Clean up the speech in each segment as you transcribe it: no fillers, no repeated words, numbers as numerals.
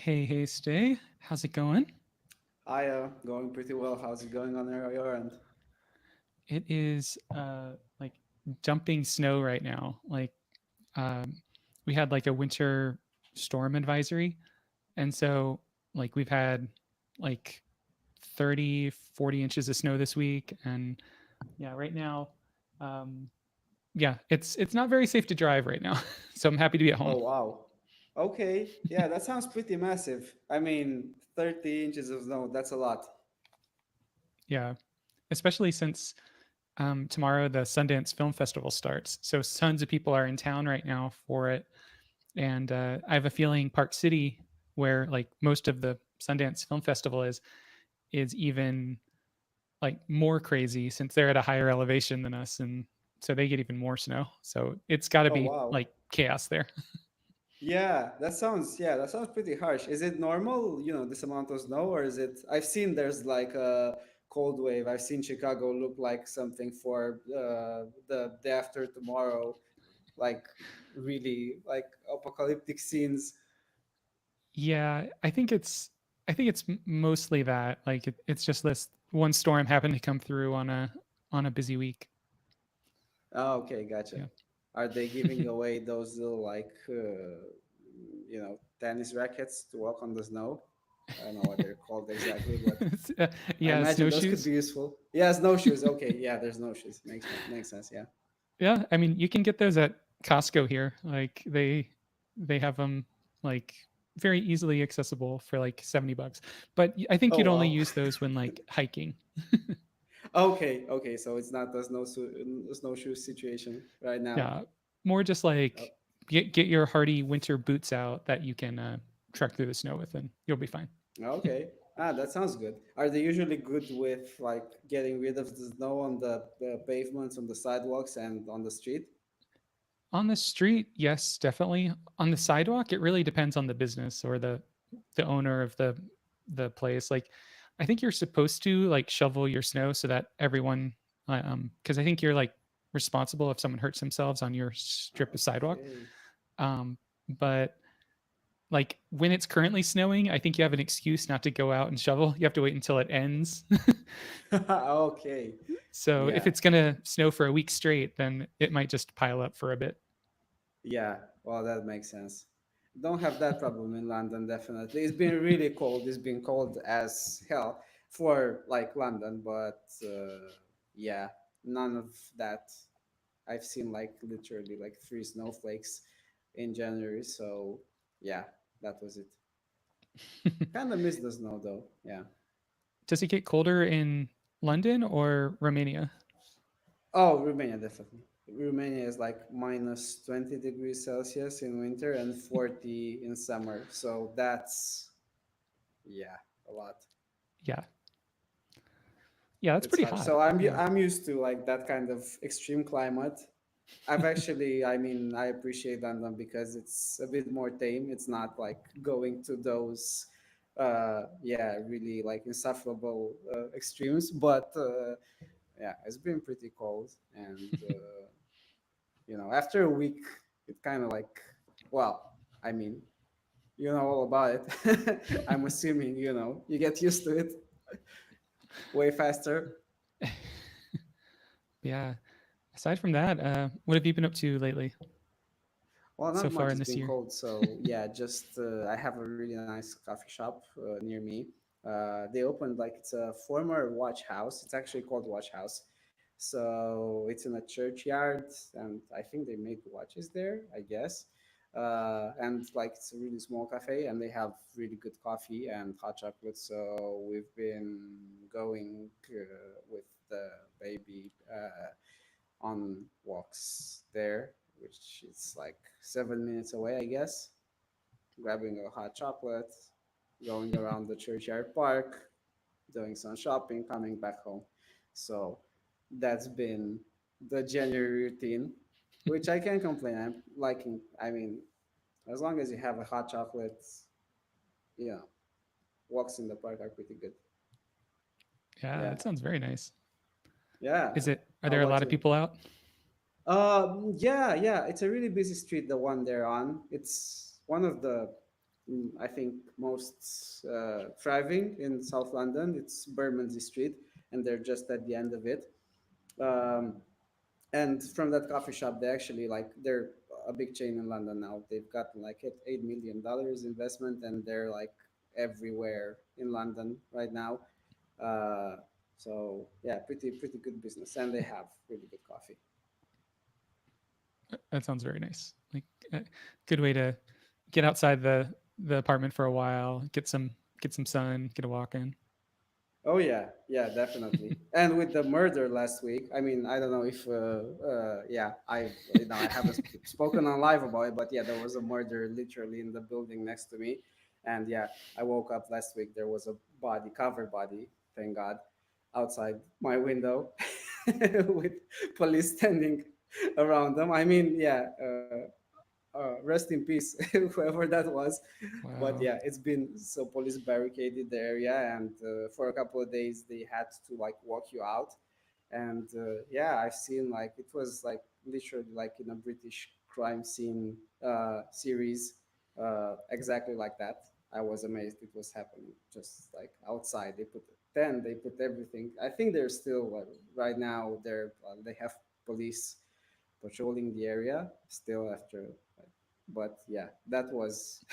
Hey, Stay. How's it going? Going pretty well. How's it going on your end? It is like dumping snow right now. Um, we had like a winter storm advisory, and so we've had like 30, 40 inches of snow this week, and yeah, right now, um, yeah, it's not very safe to drive right now. So I'm happy to be at home. Oh wow. Okay. Yeah, that sounds pretty massive. I mean, 30 inches of snow, that's a lot. Yeah, especially since tomorrow the Sundance Film Festival starts, so tons of people are in town right now for it. And I have a feeling Park City, where like most of the Sundance Film Festival is even like more crazy since they're at a higher elevation than us, and so they get even more snow. So it's got to Oh be wow. like chaos there. Yeah, that sounds pretty harsh. Is it normal, this amount of snow, or is it I've seen there's like a cold wave. I've seen Chicago look like something for the day after tomorrow, like really like apocalyptic scenes. Yeah, I think it's mostly that like it's just this one storm happened to come through on a busy week. Oh, okay, gotcha. Yeah. Are they giving away those little like tennis rackets to walk on the snow? I don't know what they're called exactly, but I Yeah, imagine those could snowshoes. be useful. Yeah, snowshoes. Okay, yeah, there's snowshoes. Makes sense. Yeah. Yeah, I mean, you can get those at Costco here. Like they have them like very easily accessible for like $70. But I think Oh you'd only wow. use those when like hiking. Okay. So it's not a snowshoe situation right now. Yeah, more just Oh, like get your hardy winter boots out that you can trek through the snow with, and you'll be fine. okay. That sounds good. Are they usually good with like getting rid of the snow on the pavements, on the sidewalks, and on the street? On the street, yes, definitely. On the sidewalk, it really depends on the business or the owner of the place. Like, I think you're supposed to like shovel your snow so that everyone, because I think you're like responsible if someone hurts themselves on your strip of sidewalk. Okay. Um, but like when it's currently snowing, I think you have an excuse not to go out and shovel. You have to wait until it ends. Okay. So if Yeah. it's gonna snow for a week straight, then it might just pile up for a bit. Yeah. Well, that makes sense. Don't have that problem in London, definitely. It's been really cold. It's been cold as hell for like London, but yeah, none of that. I've seen like literally like three snowflakes in January. So yeah, that was it. Kind of miss the snow though. Yeah. Does it get colder in London or Romania? Oh, Romania, definitely. Romania is like minus 20 degrees Celsius in winter and 40 in summer. So that's, yeah, a lot. Yeah. Yeah, that's It's pretty harsh. hot. So Yeah. I'm used to like that kind of extreme climate. I've actually, I mean, I appreciate London because it's a bit more tame. It's not like going to those, yeah, really like insufferable extremes. But yeah, it's been pretty cold. And, after a week, it kind of like, well, I mean, you know all about it. I'm assuming, you get used to it way faster. Yeah. Aside from that, what have you been up to lately Well, so not far much. in It's this been year? cold, so yeah. Just I have a really nice coffee shop near me. They opened like it's a former watch house. It's actually called Watch House. So it's in a churchyard, and I think they make watches there. I guess. And like it's a really small cafe, and they have really good coffee and hot chocolate. So we've been going with the baby on walks there, which is like 7 minutes away, I guess. Grabbing a hot chocolate, going around the churchyard park, doing some shopping, coming back home. So that's been the January routine, which I can't complain. I'm liking. I mean, as long as you have a hot chocolate, you know, walks in the park are pretty good. Yeah, Yeah, that sounds very nice. yeah. Are How there a about lot of you? people out? Yeah. It's a really busy street, the one they're on. It's one of the I think most thriving in South London. It's Bermondsey Street, and they're just at the end of it. Um, and from that coffee shop, they actually like they're a big chain in London now. They've got like $8 million investment, and they're like everywhere in London right now. Uh, so yeah, pretty good business, and they have really good coffee. That sounds very nice. Like a good way to get outside the apartment for a while, get some sun, get a walk in. Oh yeah, yeah, definitely. And with the murder last week, I mean, I don't know if, yeah, I haven't spoken on live about it, but yeah, there was a murder literally in the building next to me, and yeah, I woke up last week. There was a body, covered body, thank God, outside my window, with police standing around them. I mean, yeah, rest in peace, whoever that was. But Wow. yeah, it's been so police barricaded the area, and for a couple of days they had to like walk you out. And yeah, I've seen like it was like literally like in a British crime scene series, exactly like that. I was amazed it was happening just like outside. They put everything. I think they're still right now. They have police patrolling the area still after. But yeah, that was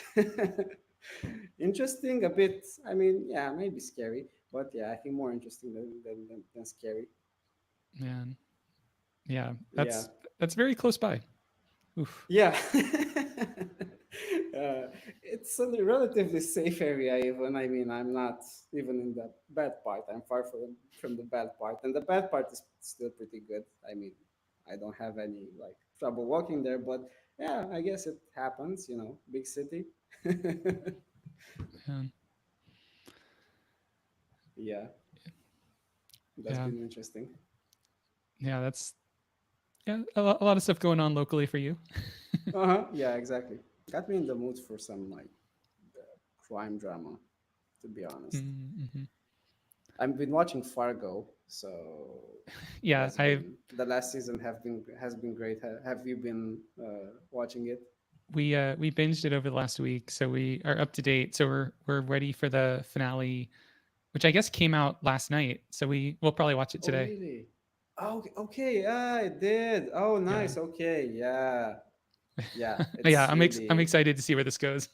interesting. A bit. I mean, yeah, maybe scary, but yeah, I think more interesting than scary. Man. Yeah, Yeah, that's very close by. Oof. yeah. It's a relatively safe area. Even I mean, I'm not even in the bad part. I'm far from the bad part, and the bad part is still pretty good. I mean, I don't have any like trouble walking there, but yeah, I guess it happens. Big city. Man. Yeah, that's Yeah. been interesting. Yeah, that's yeah, a lot of stuff going on locally for you. Uh-huh. Yeah, exactly. Got me in the mood for some like crime drama, to be honest. Mm-hmm. I've been watching Fargo, so Yeah, that's I been the last season has been great. Have you been watching it? we binged it over the last week, so we are up to date. So we're ready for the finale, which I guess came out last night. So we'll probably watch it Oh, today. really? Oh, okay. Yeah, I did. Oh, Yeah. nice. Okay. Yeah. Yeah. Yeah, It's I'm really. excited to see where this goes.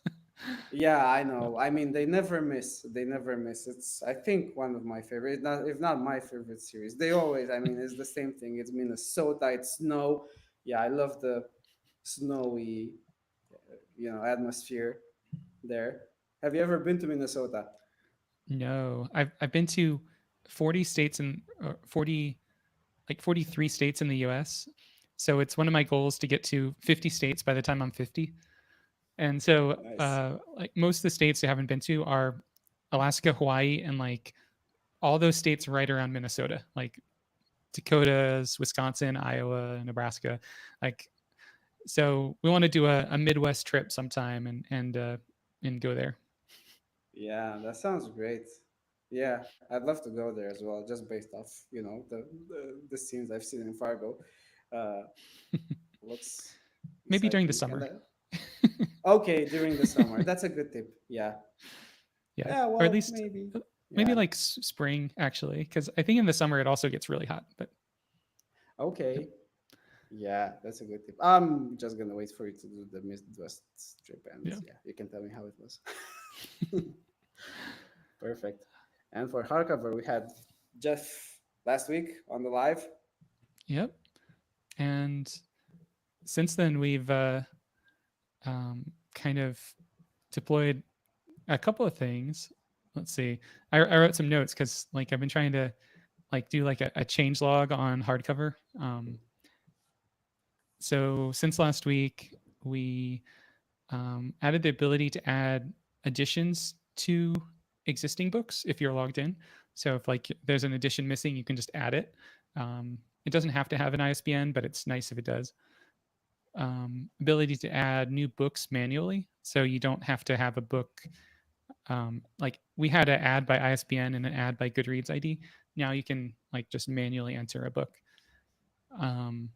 Yeah, I Yeah. know. I mean, they never miss. They never miss. It's, I think, one of my favorite, not if not my favorite series. They always, I mean, it's the same thing. It's Minnesota. It's snow. Yeah, I love the snowy, atmosphere there. Have you ever been to Minnesota? No, I've been to 40 states and 40 like 43 states in the US. So it's one of my goals to get to 50 states by the time I'm 50. And so Nice. like most of the states I haven't been to are Alaska, Hawaii, and like all those states right around Minnesota, like Dakotas, Wisconsin, Iowa, Nebraska. Like so we want to do a Midwest trip sometime and go there. Yeah, that sounds great. Yeah, I'd love to go there as well, just based off, the scenes I've seen in Fargo. Uh, looks Maybe during the exciting. summer. Okay, during the summer, that's a good tip. Yeah. Yeah, Yeah, or at well, least maybe. maybe Yeah. like spring actually, because I think in the summer it also gets really hot. But yep, Okay. Yeah, that's a good tip. I'm just gonna wait for you to do the Midwest trip, and yeah, yeah, you can tell me how it was. Perfect. And for hardcover, we had Jeff last week on the live. yep. And since then we've kind of deployed a couple of things. Let's see. I wrote some notes because like I've been trying to like do like a change log on hardcover. So since last week, we added the ability to add additions to existing books if you're logged in. So if like there's an edition missing, you can just add it. It doesn't have to have an ISBN, but it's nice if it does. Ability to add new books manually, so you don't have to have a book. Like we had an add by ISBN and an add by Goodreads ID. Now you can like just manually enter a book. Um,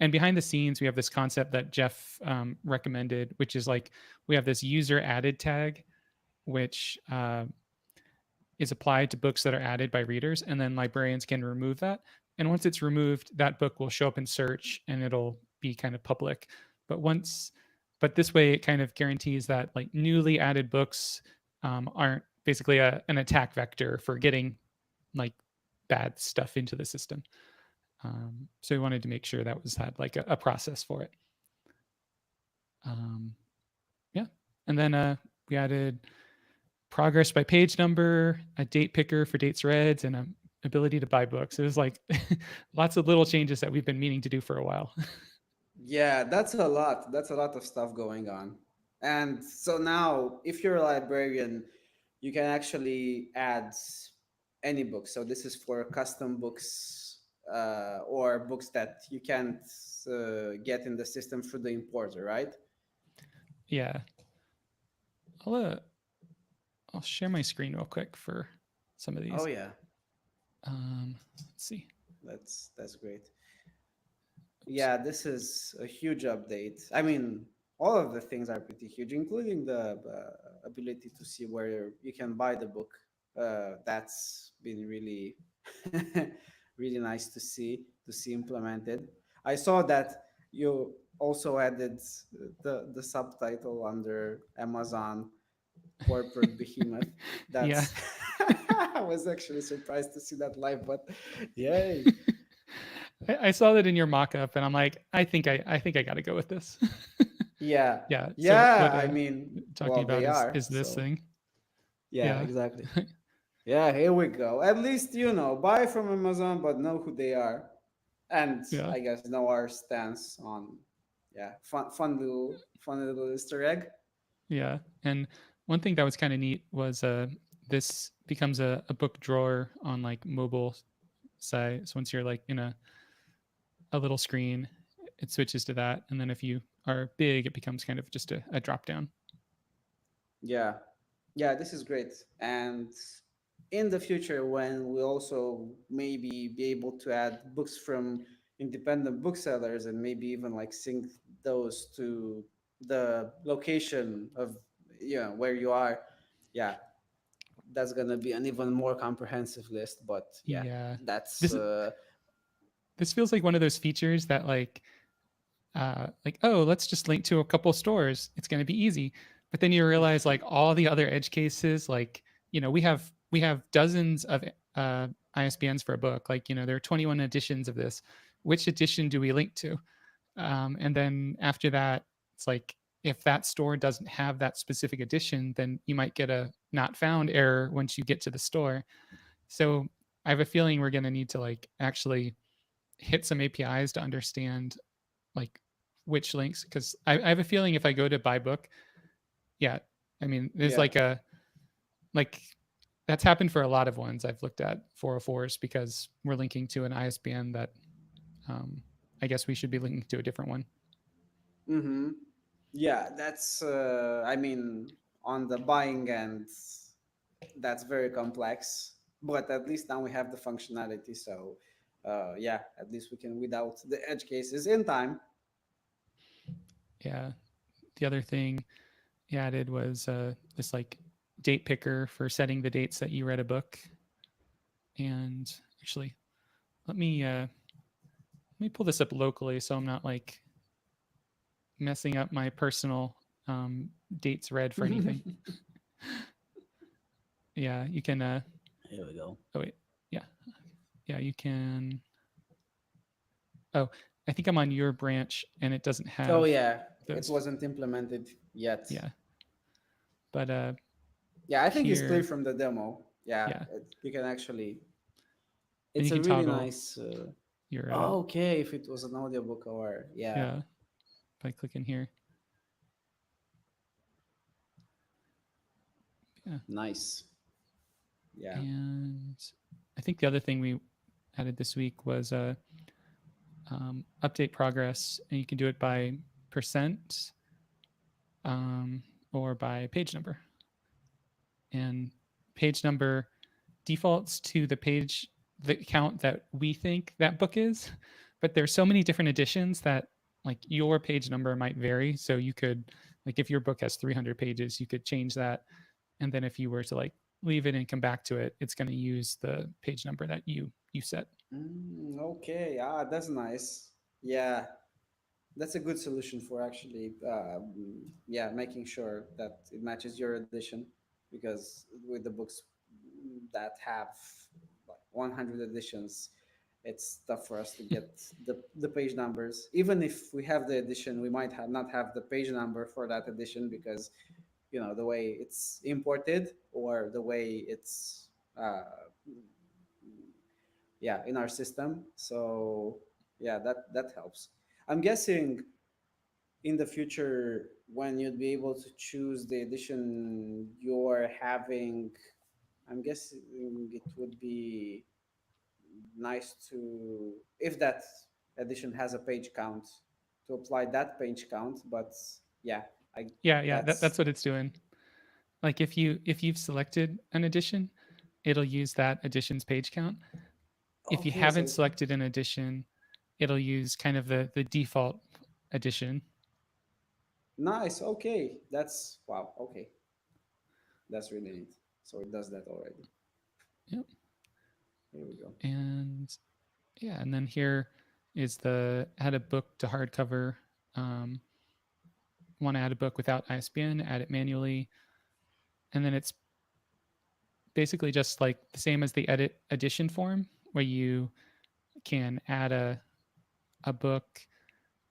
and behind the scenes, we have this concept that Jeff recommended, which is like we have this user added tag, which is applied to books that are added by readers, and then librarians can remove that. And once it's removed, that book will show up in search and it'll be kind of public. But once, but this way, it kind of guarantees that like newly added books aren't basically an attack vector for getting like bad stuff into the system. So we wanted to make sure that was had like a process for it. Um, yeah, and then we added progress by page number, a date picker for dates reads, and an ability to buy books. It was like lots of little changes that we've been meaning to do for a while. Yeah, that's a lot. That's a lot of stuff going on. And so now, if you're a librarian, you can actually add any book. So this is for custom books or books that you can't get in the system through the importer, right? Yeah, I'll uh, I'll share my screen real quick for some of Oh these. yeah, Let's see. that's great. Oops. Yeah, this is a huge update. I mean, all of the things are pretty huge, including the ability to see where you can buy the book. That's been really, really nice to see implemented. I saw that you also added the subtitle under Amazon corporate behemoth. Yeah. That's I was actually surprised to see that live, but yay. I saw that in your mock-up, and I'm like, I think I got to go with this. Yeah. Yeah. So Yeah. what I mean, talking well, about they are. is this So, thing? yeah, Yeah. exactly. Yeah, here we go. At least, buy from Amazon, but know who they are. And Yeah. I guess know our stance on, yeah, fun little Easter egg. Yeah. And one thing that was kind of neat was this becomes a book drawer on like mobile side. So once you're like in a little screen, it switches to that. And then if you are big, it becomes kind of just a drop down. Yeah. Yeah, this is great. And in the future, when we also maybe be able to add books from independent booksellers and maybe even like sync those to the location of where you are, yeah, that's gonna be an even more comprehensive list. But yeah, Yeah. that's This this feels like one of those features that like oh, let's just link to a couple stores, it's going to be easy. But then you realize like all the other edge cases, like we have dozens of uh ISBNs for a book, like there are 21 editions of this. Which edition do we link to? And then after that, it's like if that store doesn't have that specific edition, then you might get a not found error once you get to the store. So I have a feeling we're going to need to like actually hit some APIs to understand like which links, because I have a feeling if I go to buy book, yeah, I mean there's yeah. like that's happened for a lot of ones I've looked at 404s because we're linking to an ISBN that um, I guess we should be linking to a different one. Mm-hmm. Yeah, that's I mean, on the buying end, that's very complex, but at least now we have the functionality. So yeah, at least we can weed out the edge cases in time. Yeah. The other thing he added was this like date picker for setting the dates that you read a book. And actually, let me pull this up locally so I'm not like messing up my personal dates read for anything. Yeah, you can. Here we go. Oh wait, yeah, yeah, you can. Oh, I think I'm on your branch and it doesn't Oh have yeah, it those. wasn't implemented yet. Yeah, but Yeah, I think it's clear here, from the demo. Yeah, yeah, you can actually. and It's you a can really toggle nice. your Okay, if it was an audiobook or yeah, yeah by clicking here. Yeah, nice. Yeah. and I think the other thing we added this week was update progress, and you can do it by percent um, or by page number. And page number defaults to the page the count that we think that book is, but there's so many different editions that like your page number might vary. So you could, like, if your book has 300 pages, you could change that, and then if you were to like leave it and come back to it, it's going to use the page number that you set. Okay, that's nice. Yeah, that's a good solution for actually, yeah, making sure that it matches your edition, because with the books that have like 100 editions, it's tough for us to get the page numbers. Even if we have the edition, we might have not have the page number for that edition because the way it's imported or the way it's yeah, in our system. So yeah, that helps. I'm guessing in the future when you'd be able to choose the edition you're having, I'm guessing it would be nice to, if that edition has a page count, to apply that page count. But yeah, I Yeah, that's that's what it's doing. Like if you've selected an edition, it'll use that edition's page count. If you okay. So haven't selected an edition, it'll use kind of the default edition. nice. Okay, that's wow. Okay, that's really neat. So it does that already. Yep. Here we go. And yeah, and then here is the add a book to hardcover. Um, Want to add a book without ISBN, add it manually. And then it's basically just like the same as the edit edition form where you can add a book,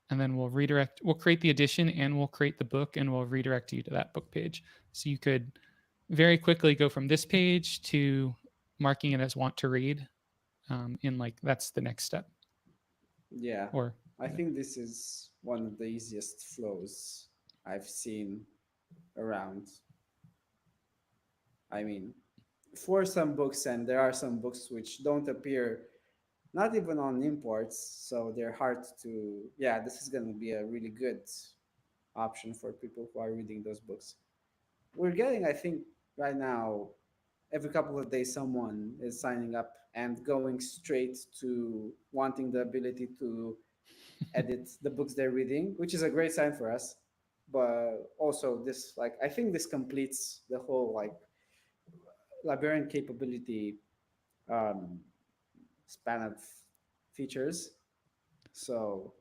and then we'll create the edition and we'll create the book and we'll redirect you to that book page. So you could very quickly go from this page to marking it as want to read, in like that's the next step. Yeah, Or I think this is one of the easiest flows I've seen around. I mean, for some books, and there are some books which don't appear not even on imports, so they're hard to. Yeah, this is going to be a really good option for people who are reading those books. We're getting, I think, right now, every couple of days, someone is signing up and going straight to wanting the ability to edit the books they're reading, which is a great sign for us. But also, this, like, I think this completes the whole like librarian capability um, span of features. So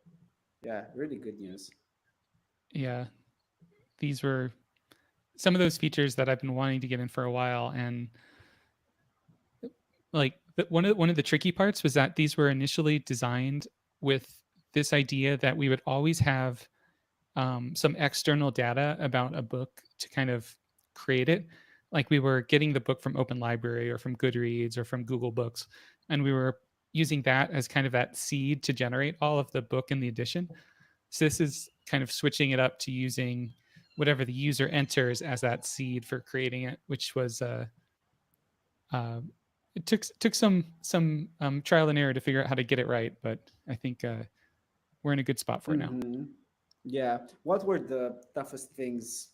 yeah, really good news. yeah, these were some of those features that I've been wanting to get in for a while. And like one of the tricky parts was that these were initially designed with this idea that we would always have some external data about a book to kind of create it. Like we were getting the book from Open Library or from Goodreads or from Google Books, and we were using that as kind of that seed to generate all of the book in the edition. So this is kind of switching it up to using whatever the user enters as that seed for creating it, which was uh, it took some trial and error to figure out how to get it right, but I think we're in a good spot for it now. Mm-hmm. Yeah. What were the toughest things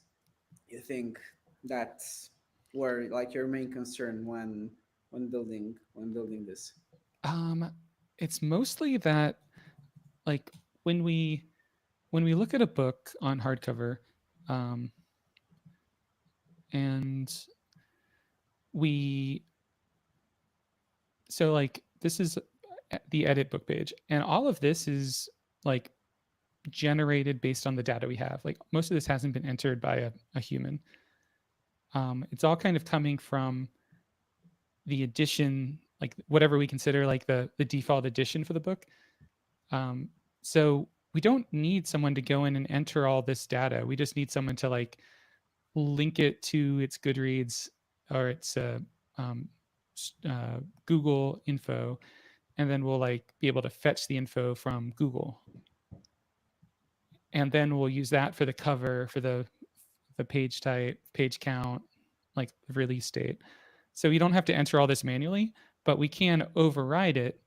you think that were like your main concern when building this? Um, it's mostly that like when we when we look at a book on hardcover, um, and we so like this is the edit book page, and all of this is like generated based on the data we have. Like most of this hasn't been entered by a human. It's all kind of coming from the edition, like whatever we consider like the default edition for the book. Um, so we don't need someone to go in and enter all this data. We just need someone to like link it to its Goodreads or its um, Google info, and then we'll like be able to fetch the info from Google, and then we'll use that for the cover, for the page type, page count, like the release date. So you don't have to enter all this manually, but we can override it,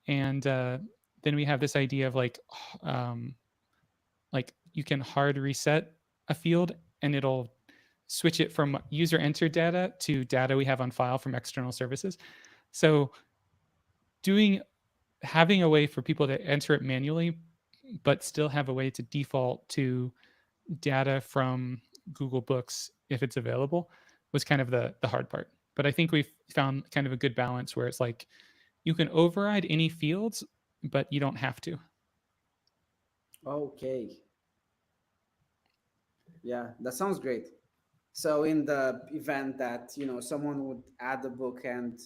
and then we have this idea of um, like you can hard reset a field, and it'll switch it from user entered data to data we have on file from external services. So doing having a way for people to enter it manually, but still have a way to default to data from Google Books if it's available was kind of the hard part. But I think we've found kind of a good balance where it's like you can override any fields, but you don't have to. Okay, yeah, that sounds great. So in the event that someone would add a book and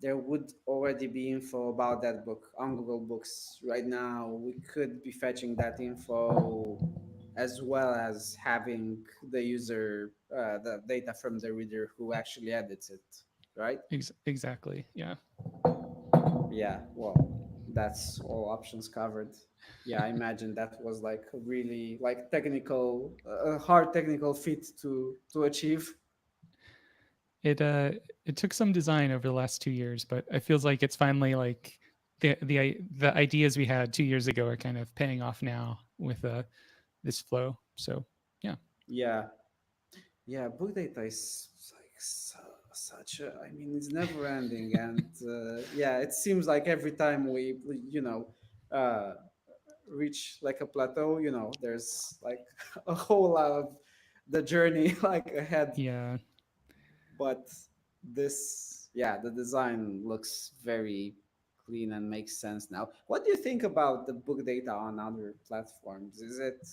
there would already be info about that book on Google Books right now, we could be fetching that info as well as having the user the data from the reader who actually edits it, right? Exactly. Yeah. Yeah, well, that's all options covered. Yeah, I imagine that was like a really like technical, hard technical feat to achieve. It it took some design over the last 2 years, but it feels like it's finally like the ideas we had 2 years ago are kind of paying off now with this flow. So yeah, Yeah, yeah, book data is like such a, I mean, it's never ending, and yeah, it seems like every time we uh, reach like a plateau, there's like a whole lot of the journey like ahead. yeah, But this, yeah, the design looks very clean and makes sense now. What do you think about the book data on other platforms? Is it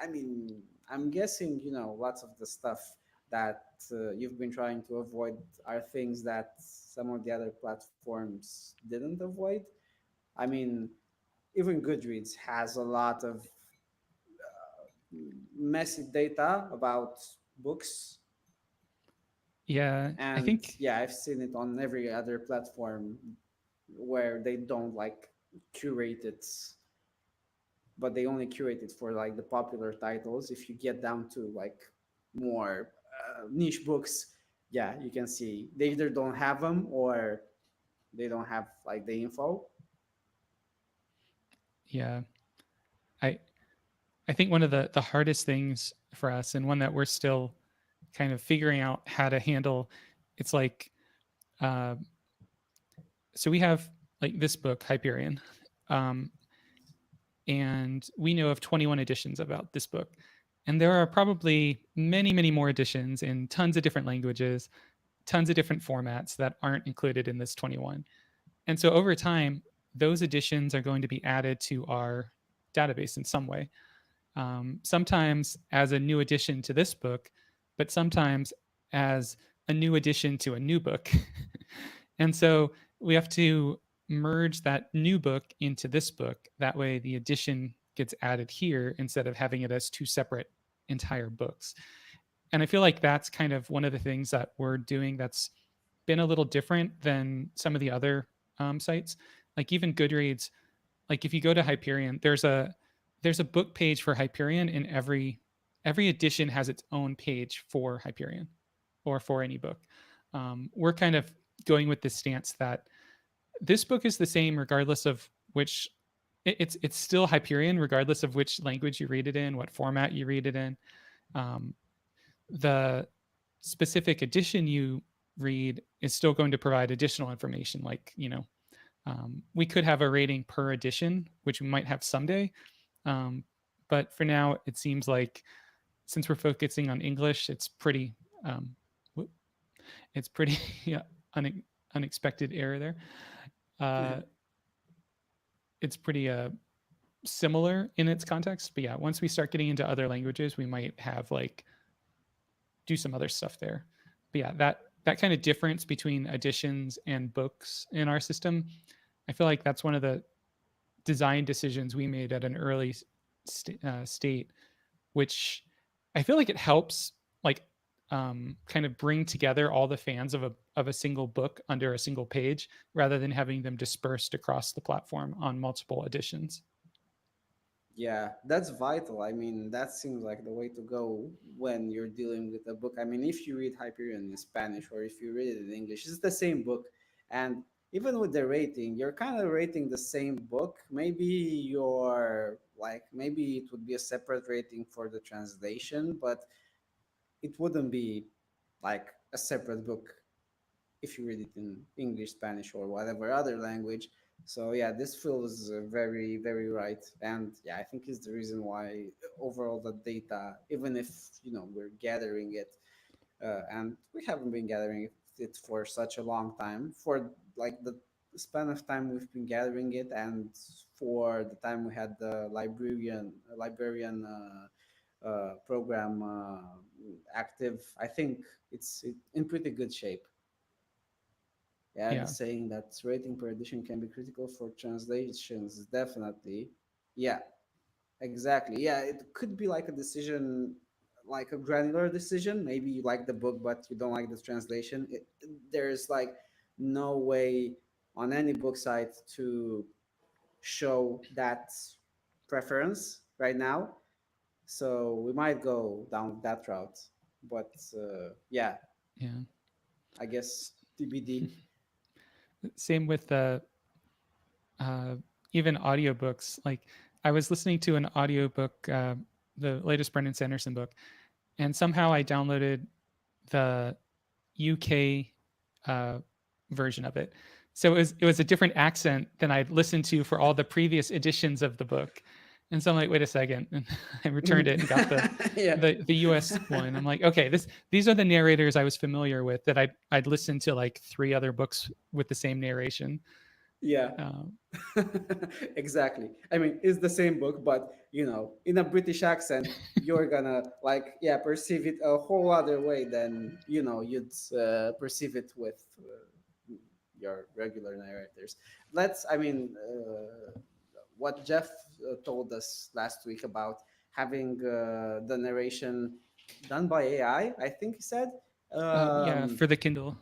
I mean, I'm guessing lots of the stuff that you've been trying to avoid are things that some of the other platforms didn't avoid. I mean, even Goodreads has a lot of messy data about books. yeah. I And think yeah, I've seen it on every other platform where they don't like curate it, but they only curate it for like the popular titles. If you get down to like more niche books, yeah, you can see they either don't have them or they don't have like the info. yeah. I I think one of the hardest things for us, and one that we're still kind of figuring out how to handle, it's like uh, so we have like this book Hyperion, um, and we know of 21 editions about this book, and there are probably many more editions in tons of different languages, tons of different formats that aren't included in this 21. And so over time, those editions are going to be added to our database in some way. Sometimes as a new addition to this book, but sometimes as a new addition to a new book. And so we have to merge that new book into this book. That way, the addition gets added here instead of having it as two separate entire books. And I feel like that's kind of one of the things that we're doing that's been a little different than some of the other sites. Like even Goodreads, like if you go to Hyperion, there's a book page for Hyperion in every edition has its own page for Hyperion or for any book. We're kind of going with this stance that this book is the same regardless of which it's still Hyperion regardless of which language you read it in, what format you read it in. Um, the specific edition you read is still going to provide additional information, like we could have a rating per edition, which we might have someday. Um, but for now, it seems like since we're focusing on English, it's pretty um, it's pretty yeah, unexpected error there. Uh, it's pretty similar in its context. But yeah, once we start getting into other languages, we might have like do some other stuff there. But yeah, that kind of difference between editions and books in our system, I feel like that's one of the design decisions we made at an early state, which I feel like it helps like kind of bring together all the fans of a single book under a single page rather than having them dispersed across the platform on multiple editions. Yeah, that's vital. I mean, that seems like the way to go when you're dealing with a book. I mean, if you read Hyperion in Spanish or if you read it in English, it's the same book. And even with the rating, you're kind of rating the same book. Maybe you're like, maybe it would be a separate rating for the translation, but it wouldn't be like a separate book if you read it in English, Spanish, or whatever other language. So yeah, this feels very very right, and yeah, I think is the reason why overall the data, even if we're gathering it, and we haven't been gathering it for such a long time, for like the span of time we've been gathering it, and for the time we had the librarian program active, I think it's in pretty good shape. Yeah, the Yeah. saying that rating per edition can be critical for translations, definitely. Yeah, exactly. Yeah, it could be like a decision, like a granular decision. Maybe you like the book, but you don't like the translation. There's like no way on any book site to show that preference right now. So we might go down that route. But yeah, Yeah. I guess TBD. Same with uh, even audiobooks. Like I was listening to an audiobook, the latest Brendan Sanderson book, and somehow I downloaded the UK uh, version of it. So it was a different accent than I'd listened to for all the previous editions of the book. And so I'm like, wait a second. And I returned it and got the Yeah. the US one. I'm like, okay, these are the narrators I was familiar with that I'd listened to like three other books with the same narration. Yeah. Um, Exactly. I mean, it's the same book, but in a British accent, you're gonna like, yeah, perceive it a whole other way than you'd perceive it with your regular narrators. I mean, what Jeff told us last week about having the narration done by AI, I think he said. yeah, Um, for the Kindle.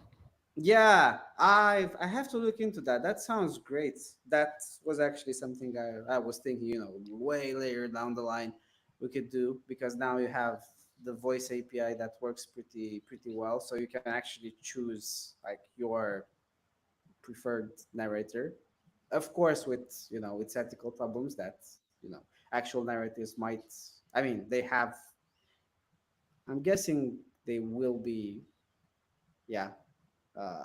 yeah, I have to look into that. That sounds great. That was actually something I was thinking, way later down the line we could do, because now you have the voice API that works pretty well, so you can actually choose like your preferred narrator. Of course, with ethical problems that actual narrators might. I mean, they have. I'm guessing they will be, yeah, uh,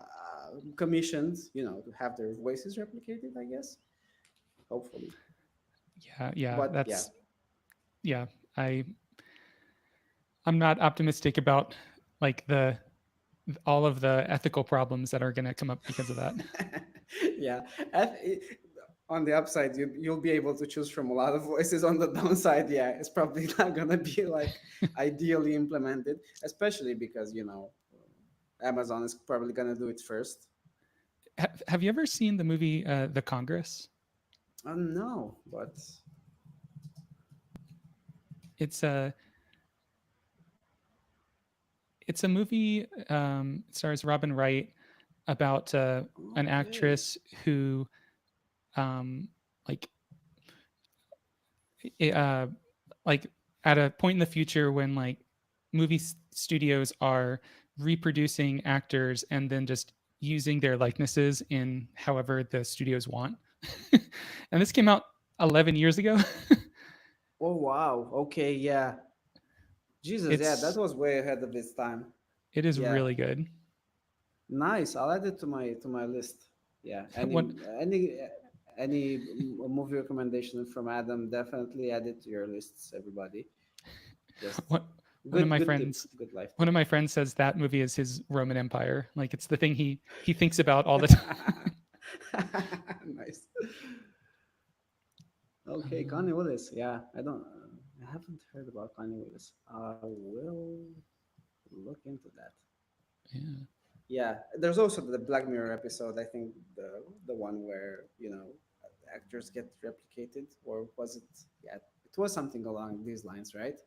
commissioned, to have their voices replicated, I guess, hopefully. Yeah, yeah, But yeah, that's yeah. I I'm not optimistic about like the all of the ethical problems that are going to come up because of that. yeah. Eth- i- on the upside, you'll be able to choose from a lot of voices. On the downside, yeah, it's probably not gonna be like ideally implemented, especially because Amazon is probably gonna do it first. Have you ever seen the movie The Congress? No, but It's a it's a movie. It stars Robin Wright about an okay. actress who um, like i- uh, like at a point in the future when like studios are reproducing actors and then just using their likenesses in however the studios want. And this came out 11 years ago. Oh wow. Okay, yeah. Jesus, yeah, that it's was way ahead of its time. it is Yeah. really good. Nice. I'll add it to my list. Yeah. One Any movie recommendation from Adam, definitely add it to your lists, everybody. Just one one of good my good tip, friends good life one tip. of my friends says that movie is his Roman Empire. Like it's the thing he thinks about all the time. Nice. Okay, Um, Connie Willis. Yeah, I haven't heard about Connie Willis. I will look into that. yeah. Yeah, there's also the Black Mirror episode. I think the one where actors get replicated, or was it? Yeah, it was something along these lines, right?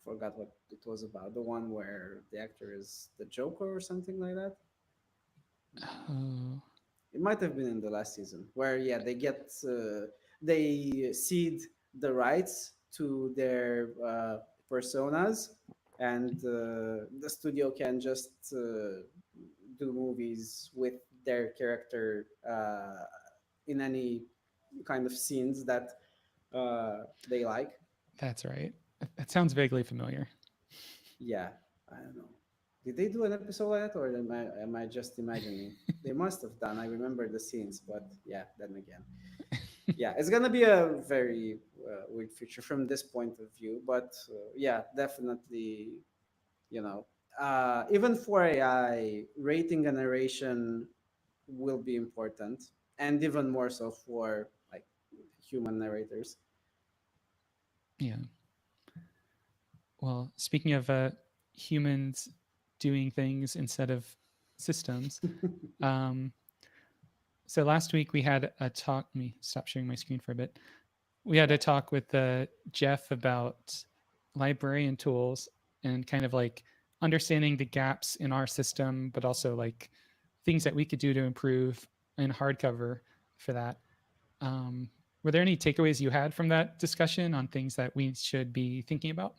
Forgot what it was about. The one where the actor is the Joker or something like that. Oh, It might have been in the last season, where yeah they cede the rights to their personas, and the studio can just do movies with their character in any kind of scenes that they like. that's right. That sounds vaguely familiar. Yeah, I don't know. Did they do an episode like that, or am I just imagining? They must have done. I remember the scenes, but yeah, then again, yeah, it's gonna be a very weird feature from this point of view. But yeah, definitely, you know, even for AI, rating and narration will be important, and even more so for like human narrators. Yeah. Well, speaking of humans doing things instead of systems, um, so last week we had a talk. Let me stop sharing my screen for a bit. We had Yeah. a talk with Jeff about librarian tools and kind of like understanding the gaps in our system, but also like things that we could do to improve in hardcover for that. Um, were there any takeaways you had from that discussion on things that we should be thinking about?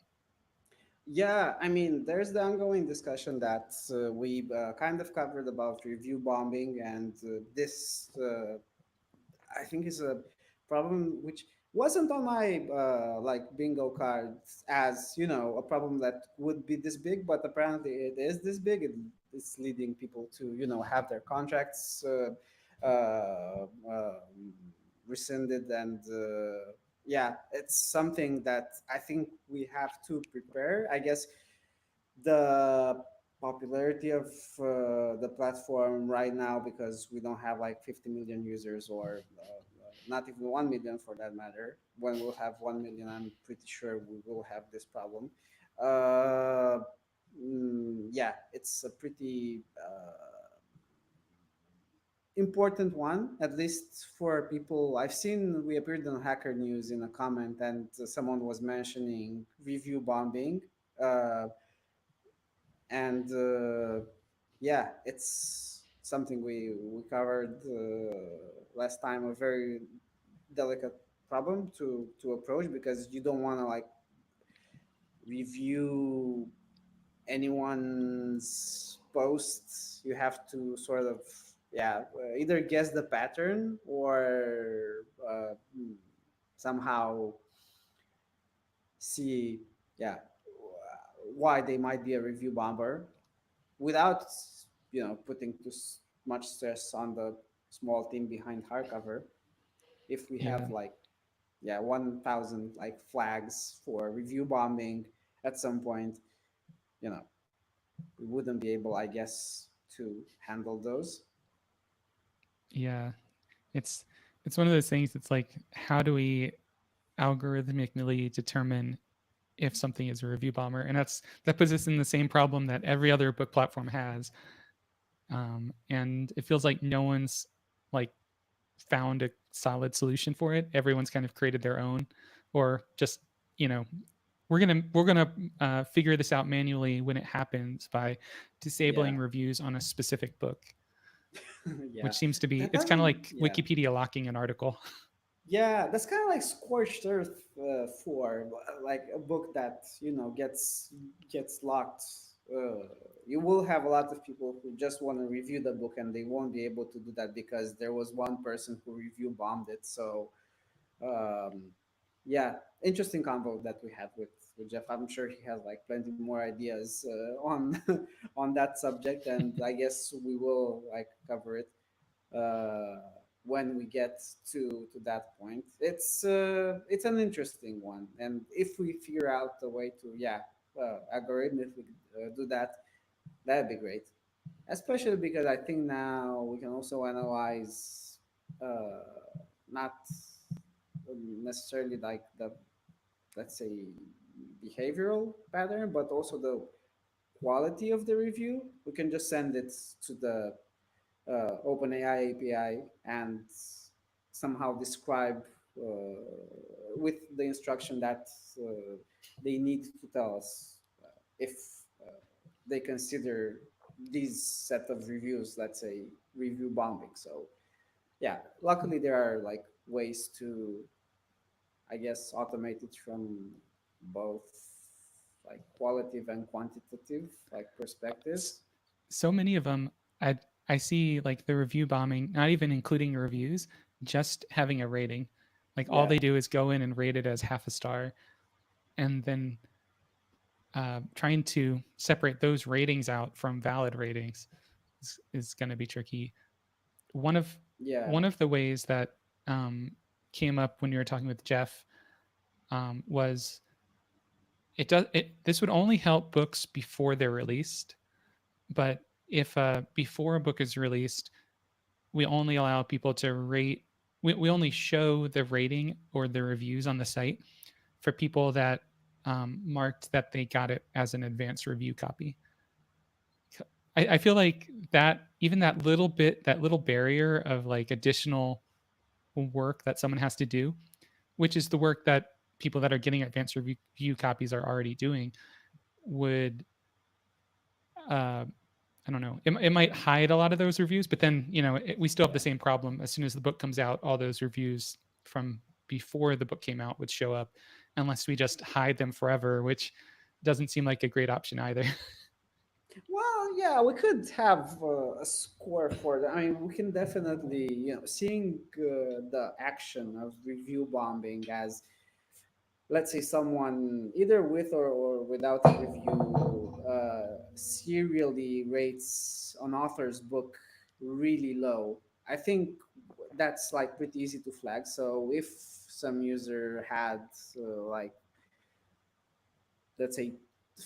Yeah, I mean, there's the ongoing discussion that we kind of covered about review bombing, and this I think is a problem which wasn't on my like bingo cards as a problem that would be this big, but apparently it is this big. It's leading people to have their contracts rescinded, and yeah, it's something that I think we have to prepare. I guess the popularity of the platform right now, because we don't have like 50 million users, or not even 1 million for that matter. When we'll have 1 million, I'm pretty sure we will have this problem. uh, yeah, it's a pretty important one, at least for people I've seen. We appeared on Hacker News in a comment, and someone was mentioning review bombing. uh, and yeah, it's something we covered last time, a very delicate problem to approach, because you don't want to like review anyone's posts. You have to sort of, yeah, either guess the pattern, or somehow see, yeah, why they might be a review bomber, without putting too much stress on the small team behind hardcover. If we Yeah, have like, yeah, 1,000 like flags for review bombing at some point, you know we wouldn't be able, I guess, to handle those. yeah. It's it's one of those things. It's like, how do we algorithmically determine if something is a review bomber? And that puts us in the same problem that every other book platform has. And it feels like no one's like found a solid solution for it. Everyone's kind of created their own, or just, you know, we're gonna figure this out manually when it happens by Yeah. disabling reviews on a specific book, Yeah, which seems to be, that it's kind of doesn't, like yeah. Wikipedia locking an article. Yeah, that's kind of like scorched earth for like a book that gets locked. You will have a lot of people who just want to review the book, and they won't be able to do that because there was one person who review bombed it. So um, yeah, interesting convo that we had with Jeff. I'm sure he has like plenty more ideas on on that subject, and I guess we will like cover it uh, when we get to that point. It's an interesting one, and if we figure out a way to, yeah, algorithmically do that, that'd be great. Especially because I think now we can also analyze not necessarily like the, let's say, behavioral pattern, but also the quality of the review. We can just send it to the OpenAI API and somehow describe with the instruction that they need to tell us if uh, they consider these set of reviews, let's say, review bombing. So yeah, luckily there are like ways to, I guess, automate it from both like qualitative and quantitative like perspectives. So many of them, i I see like the review bombing not even including reviews, just having a rating. Like all Yeah. they do is go in and rate it as half a star, and then trying to separate those ratings out from valid ratings is going to be tricky. One of Yeah. one of the ways that um, came up when you were talking with Jeff was this would only help books before they're released, but if before a book is released, we only allow people to rate. We only show the rating or the reviews on the site for people that marked that they got it as an advanced review copy. I feel like that even that little bit, that little barrier of like additional work that someone has to do, which is the work that people that are getting advanced review copies are already doing, would uh, I don't know. It might hide a lot of those reviews, but then we still have the same problem. As soon as the book comes out, all those reviews from before the book came out would show up, unless we just hide them forever, which doesn't seem like a great option either. Well, yeah, we could have a score for that. I mean, we can definitely, seeing the action of review bombing as, let's say, someone either with or without a review serially rates an author's book really low. I think that's like pretty easy to flag. So if some user had like, let's say,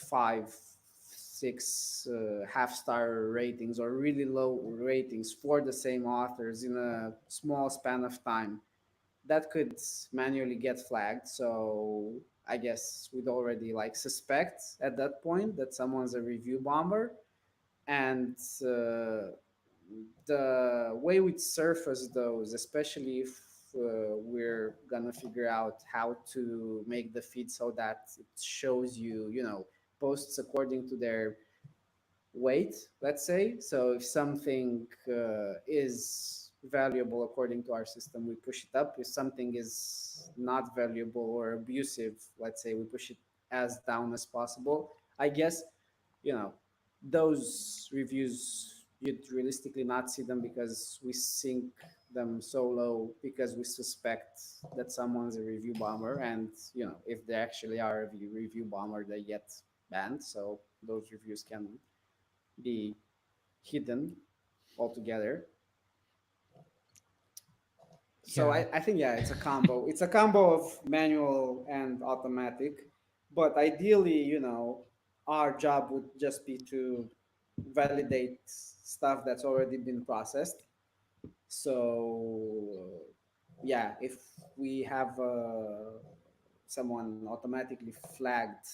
5, 6 half-star ratings or really low ratings for the same authors in a small span of time, that could manually get flagged. So I guess we'd already like suspect at that point that someone's a review bomber. And the way we surface those, especially if we're gonna figure out how to make the feed so that it shows you, posts according to their weight, let's say. So if something is valuable according to our system, we push it up. If something is not valuable or abusive, let's say, we push it as down as possible. I guess, you know, those reviews, you'd realistically not see them because we sync them so low because we suspect that someone's a review bomber. And, if they actually are a review bomber, they get banned. So those reviews can be hidden altogether. So Yeah, I think, yeah, it's a combo. It's a combo of manual and automatic. But ideally, our job would just be to validate stuff that's already been processed. So yeah, if we have someone automatically flagged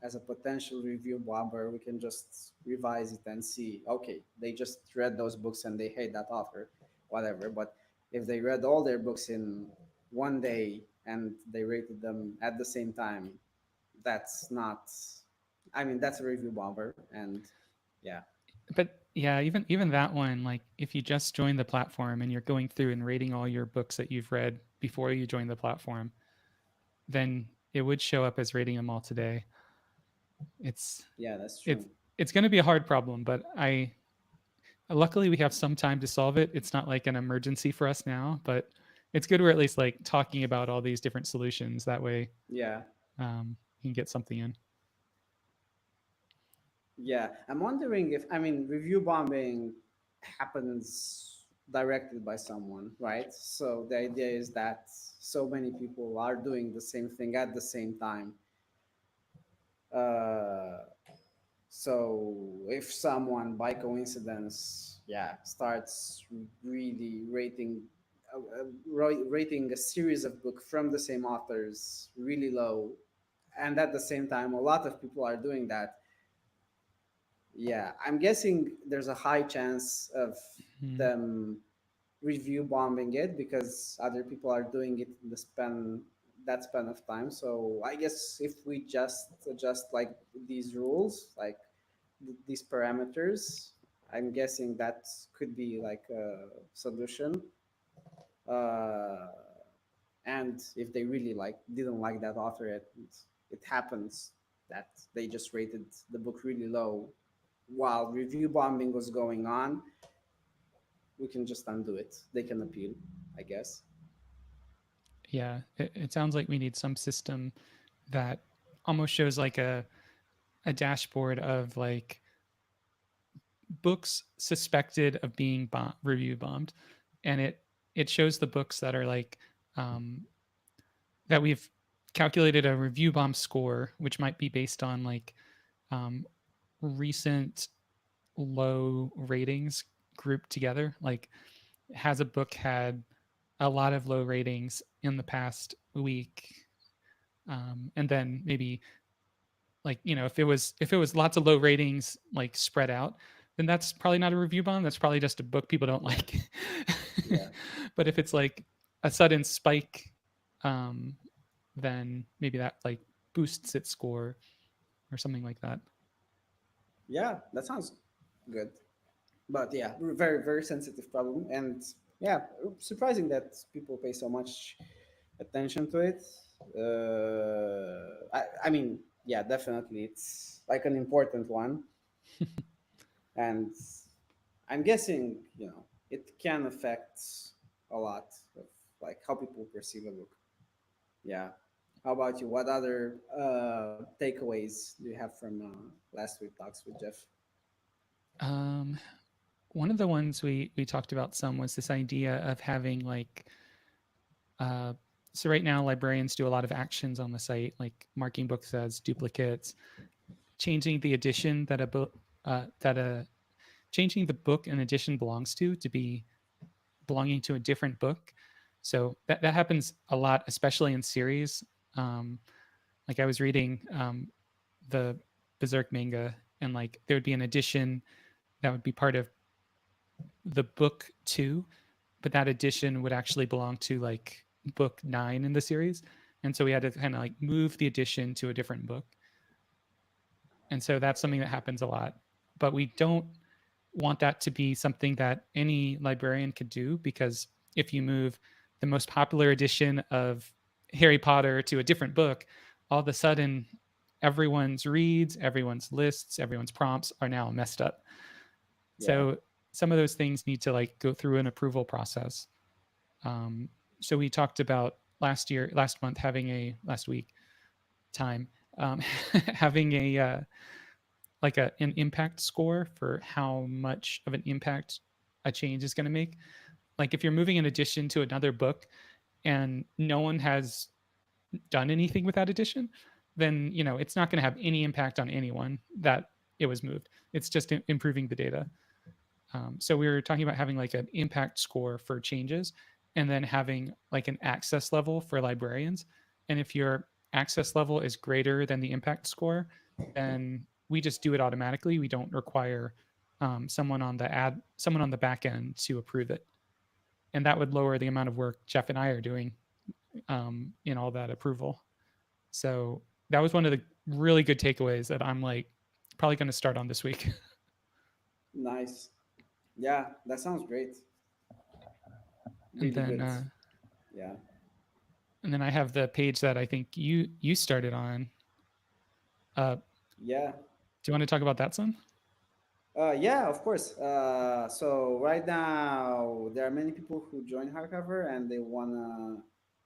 as a potential review bomber, we can just revise it and see, okay, they just read those books and they hate that author, whatever. But if they read all their books in one day and they rated them at the same time, that's not, I mean, that's a review bomber. And yeah. but yeah, even that one, like if you just join the platform and you're going through and rating all your books that you've read before you join the platform, then it would show up as rating them all today. It's Yeah, that's it's true. it's going to be a hard problem, but I luckily we have some time to solve it. It's not like an emergency for us now, but it's good we're at least like talking about all these different solutions. That way, Yeah. you can get something in. Yeah, I'm wondering if, I mean, review bombing happens directed by someone, right? So the idea is that so many people are doing the same thing at the same time. Uh, so if someone by coincidence, yeah, starts really rating a series of books from the same authors really low, and at the same time, a lot of people are doing that. Yeah, I'm guessing there's a high chance of Mhm. them review bombing it because other people are doing it in the span of time. So I guess if we just adjust like these rules, like these parameters, I'm guessing that could be like a solution. Uh, and if they really didn't like that author, it happens that they just rated the book really low while review bombing was going on, we can just undo it. They can appeal, I guess. Yeah, it sounds like we need some system that almost shows like a dashboard of like books suspected of being review bombed, and it shows the books that are like um, that we've calculated a review bomb score, which might be based on like um, recent low ratings grouped together. Like, has a book had a lot of low ratings in the past week? And then maybe like if it was lots of low ratings like spread out, then that's probably not a review bomb. That's probably just a book people don't Yeah, like. yeah, But if it's like a sudden spike, um, then maybe that like boosts its score or something like that. yeah. That sounds good. But yeah, very very sensitive problem, and yeah, surprising that people pay so much attention to it. I mean, yeah, definitely, it's like an important one, and I'm guessing it can affect a lot of like how people perceive a book. Yeah. How about you? What other takeaways do you have from last week talks with Jeff? Um, One of the ones we talked about some was this idea of having like uh, so right now librarians do a lot of actions on the site, like marking books as duplicates, changing the edition that a book that a changing the book an edition belongs to be belonging to a different book. So that happens a lot, especially in series. Um, like I was reading the Berserk manga, and like there would be an edition that would be part of the book two, but that edition would actually belong to like book nine in the series. And so we had to kind of like move the edition to a different book. And so that's something that happens a lot. But we don't want that to be something that any librarian could do, because if you move the most popular edition of Harry Potter to a different book, all of a sudden everyone's reads, everyone's lists, everyone's prompts are now messed up. Yeah. So some of those things need to like go through an approval process. Um, so we talked about last month, having a last week time, um, having a like an impact score for how much of an impact a change is going to make. Like if you're moving an addition to another book and no one has done anything with that addition, then it's not going to have any impact on anyone that it was moved. It's just improving the data. So we were talking about having like an impact score for changes, and then having like an access level for librarians. And if your access level is greater than the impact score, then we just do it automatically. We don't require someone on the back end to approve it, and that would lower the amount of work Jeff and I are doing in all that approval. So that was one of the really good takeaways that I'm like probably going to start on this week. Nice. Yeah, that sounds great. and Really then good. uh, Yeah. and then I have the page that I think you started on. Do Yeah. you want to talk about that, son? Yeah, of course. So right now there are many people who join Hardcover and they wanna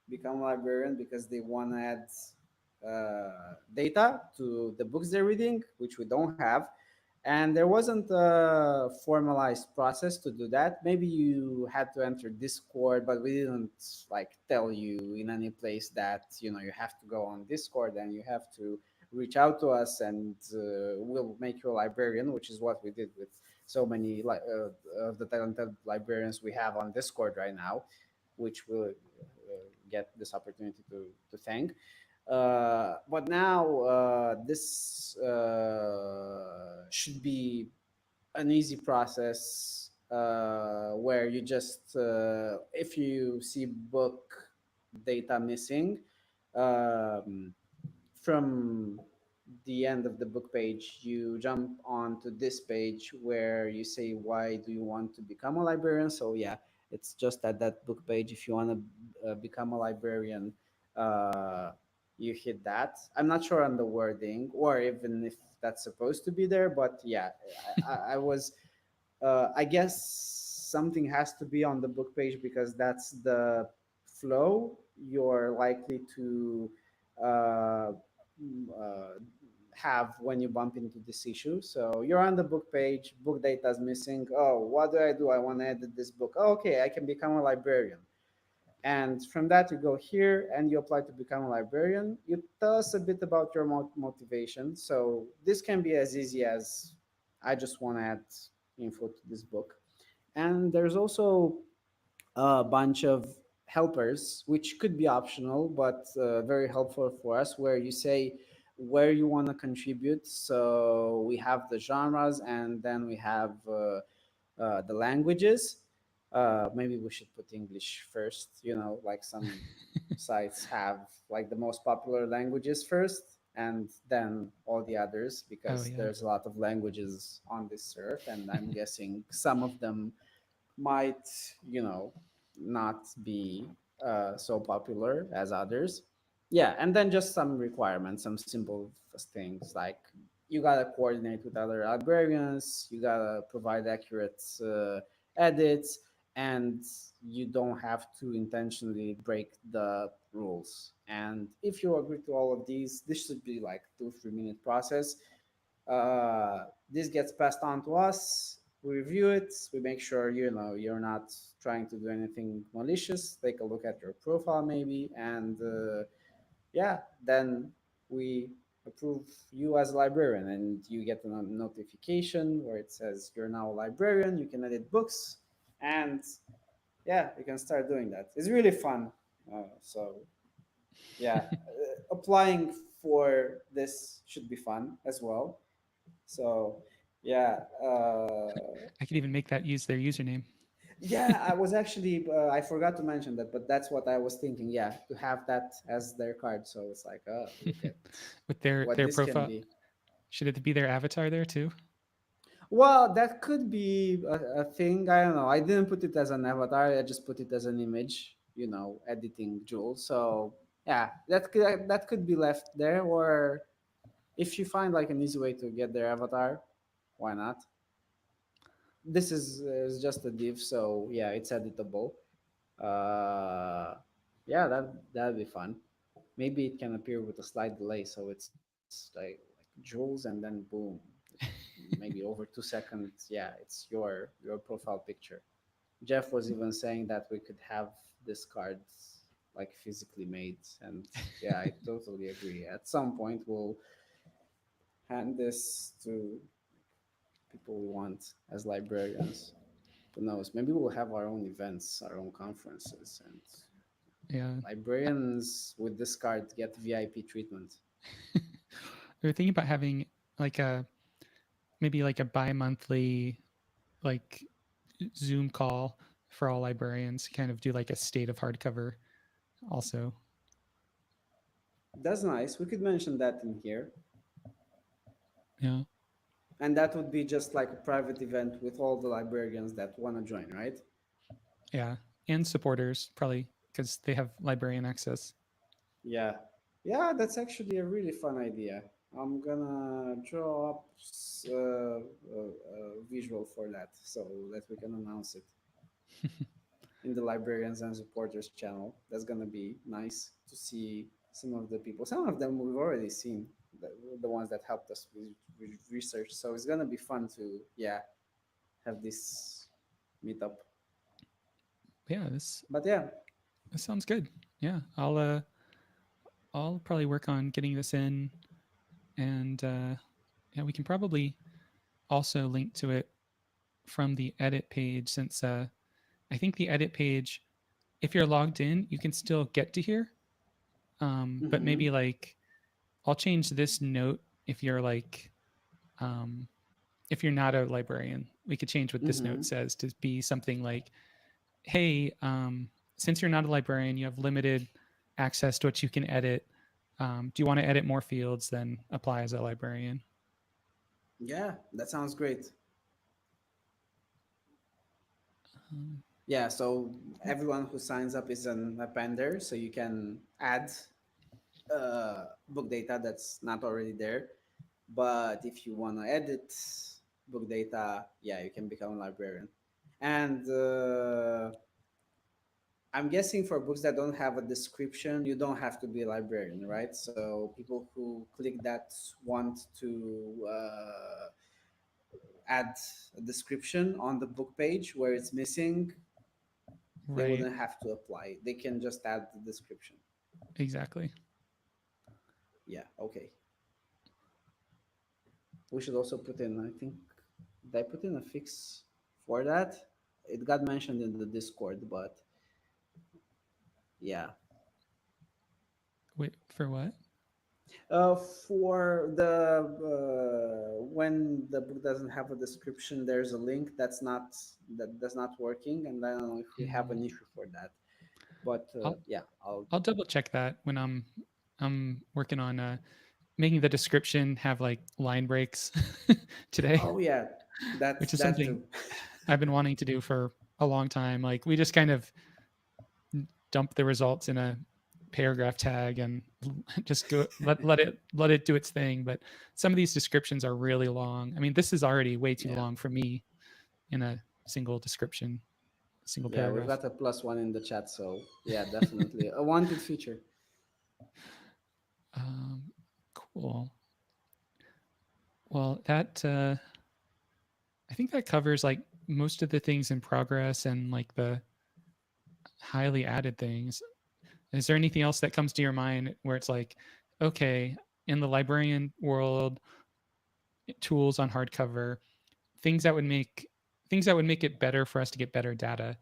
become a librarian because they wanna add data to the books they're reading, which we don't have. And there wasn't a formalized process to do that. Maybe you had to enter Discord, but we didn't like tell you in any place that you have to go on Discord and you have to reach out to us and we'll make you a librarian, which is what we did with so many of the talented librarians we have on Discord right now, which we'll get this opportunity to thank. But now this should be an easy process where you just if you see book data missing, um, from the end of the book page, you jump onto this page where you say, why do you want to become a librarian? So, yeah, it's just at that book page. If you want to become a librarian, uh, you hit that. I'm not sure on the wording or even if that's supposed to be there, but yeah, I was I guess something has to be on the book page because that's the flow you're likely to uh, uh, have when you bump into this issue. So you're on the book page, book data is missing. Oh, what do I do? I want to edit this book. Oh, okay, I can become a librarian. And from that, you go here and you apply to become a librarian. You tell us a bit about your motivation. So this can be as easy as I just want to add info to this book. And there's also a bunch of helpers, which could be optional, but very helpful for us, where you say where you want to contribute. So we have the genres and then we have the languages. Maybe we should put English first, like some sites have like the most popular languages first and then all the others, Oh because yeah. there's a lot of languages on this earth and I'm guessing some of them might, you know, not be so popular as others. Yeah, and then just some requirements, some simple things like you gotta coordinate with other librarians, you gotta provide accurate edits, and you don't have to intentionally break the rules. And if you agree to all of these, this should be like 2 3 minute process. This gets passed on to us. We review it. We make sure you're not trying to do anything malicious. Take a look at your profile maybe, and yeah, then we approve you as a librarian, and you get a notification where it says you're now a librarian. You can edit books, and yeah, you can start doing that. It's really fun. So yeah, applying for this should be fun as well. So yeah, I could even make that use their username yeah. I was actually I forgot to mention that, but that's what I was thinking. Yeah, to have that as their card. So it's like, oh, look at with their what their this can profile. be. Should it be their avatar there too? Well, that could be a thing. I don't know. I didn't put it as an avatar. I just put it as an image. Editing Jules. So yeah, that could be left there. Or if you find like an easy way to get their avatar, why not? This is just a div, so yeah, it's editable. Uh, yeah, that'd be fun. Maybe it can appear with a slight delay, so it's like joules and then boom, maybe over 2 seconds. Yeah, it's your profile picture. Jeff was even saying that we could have this card like physically made, and yeah, I totally agree. At some point, we'll hand this to people we want as librarians. Who knows? Maybe we'll have our own events, our own conferences, and Yeah. librarians with this card get VIP treatment. We were thinking about having like a maybe like a bi-monthly like Zoom call for all librarians, kind of do like a state of hardcover also. That's nice. We could mention that in here. Yeah. And that would be just like a private event with all the librarians that want to join, right? Yeah. And supporters probably because they have librarian access. Yeah. Yeah, that's actually a really fun idea. I'm gonna draw up a visual for that so that we can announce it in the librarians and supporters channel. That's gonna be nice to see some of the people. Some of them we've already seen, the ones that helped us with research. So it's gonna be fun to have this meetup. Yeah, this But yeah, this sounds good. Yeah. I'll probably work on getting this in, and yeah, we can probably also link to it from the edit page, since I think the edit page, if you're logged in, you can still get to here. But hmm, maybe like I'll change this note if you're like um, if you're not a librarian. We could change what this hmm, note says to be something like, "Hey, since you're not a librarian, you have limited access to what you can edit. Do you want to edit more fields? Then apply as a librarian." yeah, that sounds great. Um, Yeah, so everyone who signs up is an appender, so you can add book data that's not already there. But if you want to edit book data, yeah, you can become a librarian. And I'm guessing for books that don't have a description, you don't have to be a librarian, right? So people who click that want to add a description on the book page where it's missing, they Right. wouldn't have to apply. They can just add the description. Exactly. Yeah, okay. We should also put in, I think, did I put in a fix for that? It got mentioned in the Discord, but yeah. Wait, for what? For the when the book doesn't have a description, there's a link that's not working, and I don't know if we have Mm, an issue for that. But I'll yeah, I'll. I'll double check that when I'm working on making the description have like line breaks today, Oh yeah, which is that something too. I've been wanting to do for a long time. Like we just kind of dump the results in a paragraph tag and just go let it do its thing. But some of these descriptions are really long. I mean, this is already way too Yeah, long for me in a single description, single yeah, we've paragraph. got a +1 in the chat, so yeah, definitely a wanted feature. Um, cool. Well, that I think that covers like most of the things in progress and like the highly added things. Is there anything else that comes to your mind where it's like, okay, in the librarian world, tools on hardcover, things that would make things that would make it better for us to get better data?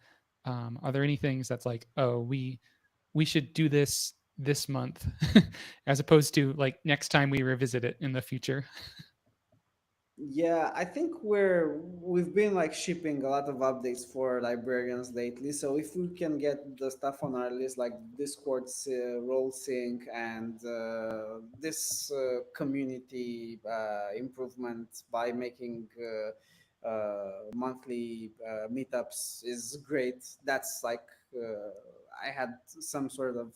Are there any things that's like, oh, we should do this month, as opposed to like next time we revisit it in the future? Yeah, I think we've been like shipping a lot of updates for librarians lately. So if we can get the stuff on our list, like Discord's role sync and this community improvement by making monthly meetups is great. That's like I had some sort of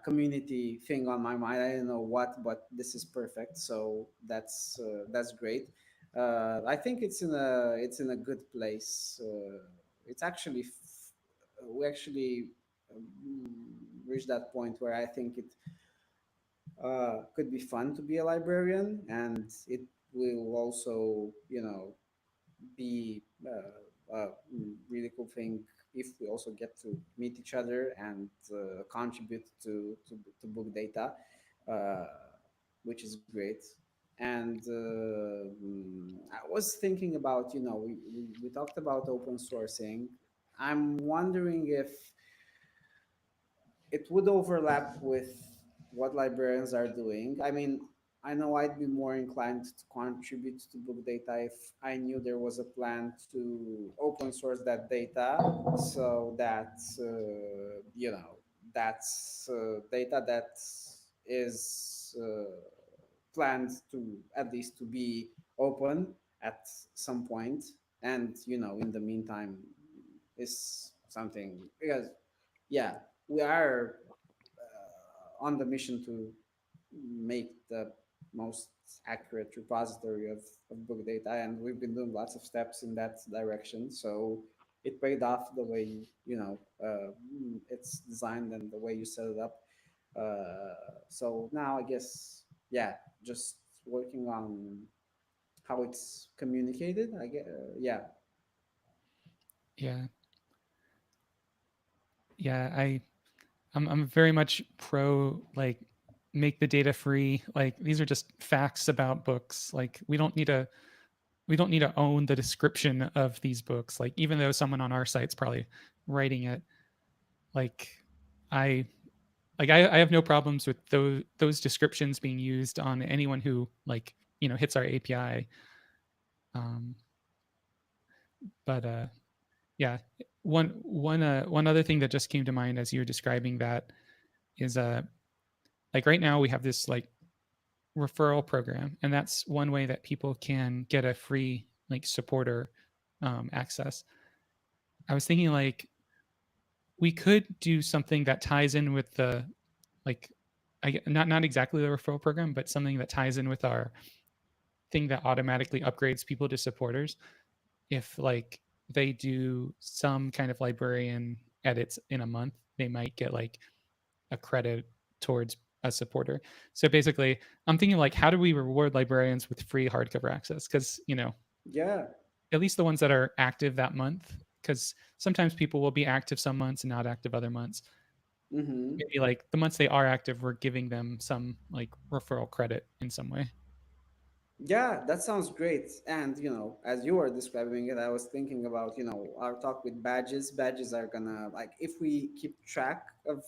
community thing on my mind. I don't know what, but this is perfect. So that's great. I think it's in a good place. It's actually we actually um, reached that point where I think it could be fun to be a librarian, and it will also be a really cool thing if we also get to meet each other and contribute to book data, uh, which is great. And I was thinking about, we talked about open sourcing. I'm wondering if it would overlap with what librarians are doing. I mean, I know I'd be more inclined to contribute to book data if I knew there was a plan to open source that data, so that that's data that is planned to at least to be open at some point, and in the meantime is something because yeah, we are on the mission to make the most accurate repository of book data, and we've been doing lots of steps in that direction. So it paid off the way it's designed and the way you set it up. So now I guess just working on how it's communicated. I get Yeah, yeah. I'm very much pro like make the data free. Like these are just facts about books. Like we don't need to own the description of these books. Like even though someone on our site's probably writing it, like I I have no problems with those descriptions being used on anyone who like hits our API. Um, but yeah, one other thing that just came to mind as you're describing that is like right now we have this like referral program, and that's one way that people can get a free like supporter access. I was thinking like we could do something that ties in with the like not exactly the referral program, but something that ties in with our thing that automatically upgrades people to supporters. If like they do some kind of librarian edits in a month, they might get like a credit towards a supporter. So basically, I'm thinking like, how do we reward librarians with free hardcover access? Because Yeah. at least the ones that are active that month. Because sometimes people will be active some months and not active other months. Mm-hmm. Maybe like the months they are active, we're giving them some like referral credit in some way. Yeah, that sounds great. And as you were describing it, I was thinking about our talk with badges. Badges are gonna, like, if we keep track of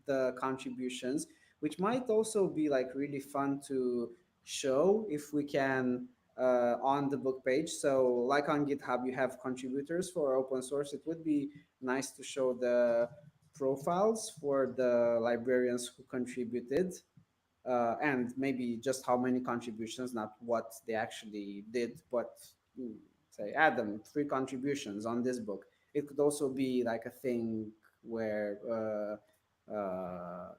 the contributions, which might also be like really fun to show if we can, on the book page. So like on GitHub, you have contributors for open source. It would be nice to show the profiles for the librarians who contributed, and maybe just how many contributions, not what they actually did, but say Adam, 3 contributions on this book. It could also be like a thing where,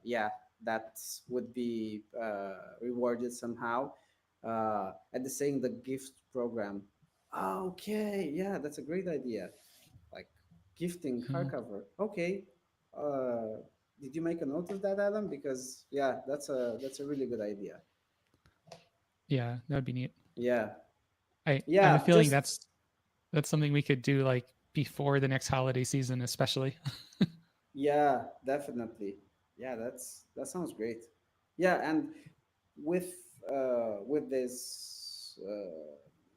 yeah, that would be rewarded somehow. At the saying the gift program. Okay, yeah, that's a great idea. Like gifting Uh, hardcover. Okay. Uh, did you make a note of that, Adam? Because yeah, that's a really good idea. yeah, that would be neat. Yeah, I have a yeah, feeling just that's something we could do like before the next holiday season, especially. yeah, definitely. Yeah, that sounds great. Yeah, and with with this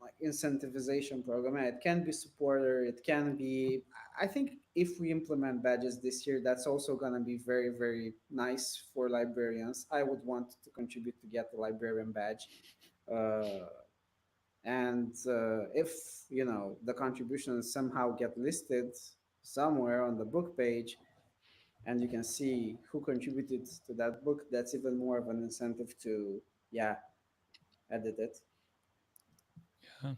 like incentivization program, it can be supporter. It can be. I think if we implement badges this year, that's also gonna be very very nice for librarians. I would want to contribute to get the librarian badge. Uh, and if the contributions somehow get listed somewhere on the book page, and you can see who contributed to that book, that's even more of an incentive to, yeah, edit it. Yeah,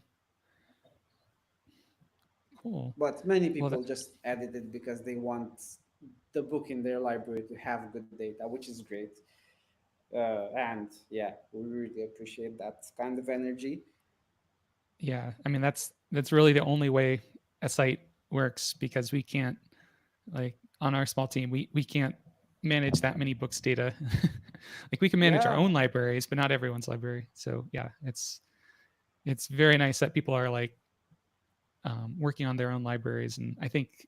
cool. But many Well, people just edit it because they want the book in their library to have good data, which is great. And yeah, we really appreciate that kind of energy. yeah, I mean that's really the only way a site works because we can't like on our small team we can't manage that many books data. Like we can manage our Yeah. own libraries, but not everyone's library. So yeah, it's very nice that people are like working on their own libraries, and I think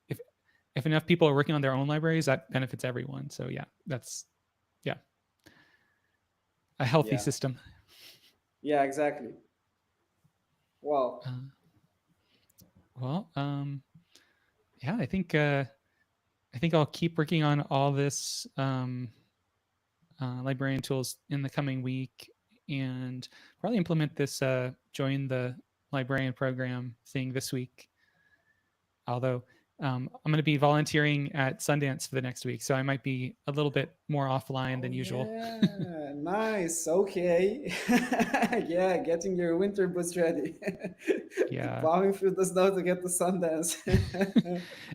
if enough people are working on their own libraries, that benefits everyone. So yeah, that's yeah a healthy Yeah. system. Yeah, exactly. Well, Uh, well, yeah, I think I'll keep working on all this librarian tools in the coming week, and probably implement this join the librarian program thing this week. Although I'm going to be volunteering at Sundance for the next week, so I might be a little bit more offline oh than usual. yeah, nice. Okay. Yeah, getting your winter boots ready. Yeah. Plowing through the snow to get to Sundance.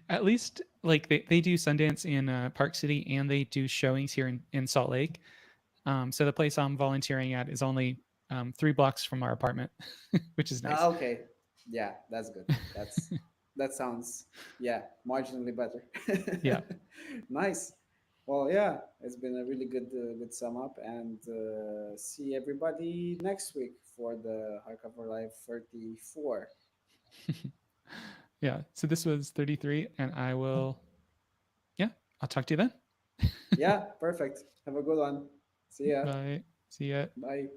At least like they do Sundance in Park City and they do showings here in Salt Lake. So the place I'm volunteering at is only 3 blocks from our apartment, which is nice. Okay. Yeah, that's good. That sounds, yeah, marginally better. Yeah. Nice. Well, yeah, it's been a really good sum up, and see everybody next week for the Hardcover Live 34. Yeah. So this was 33, and I will, yeah, I'll talk to you then. Yeah, perfect. Have a good one. See ya. Bye. See ya. Bye.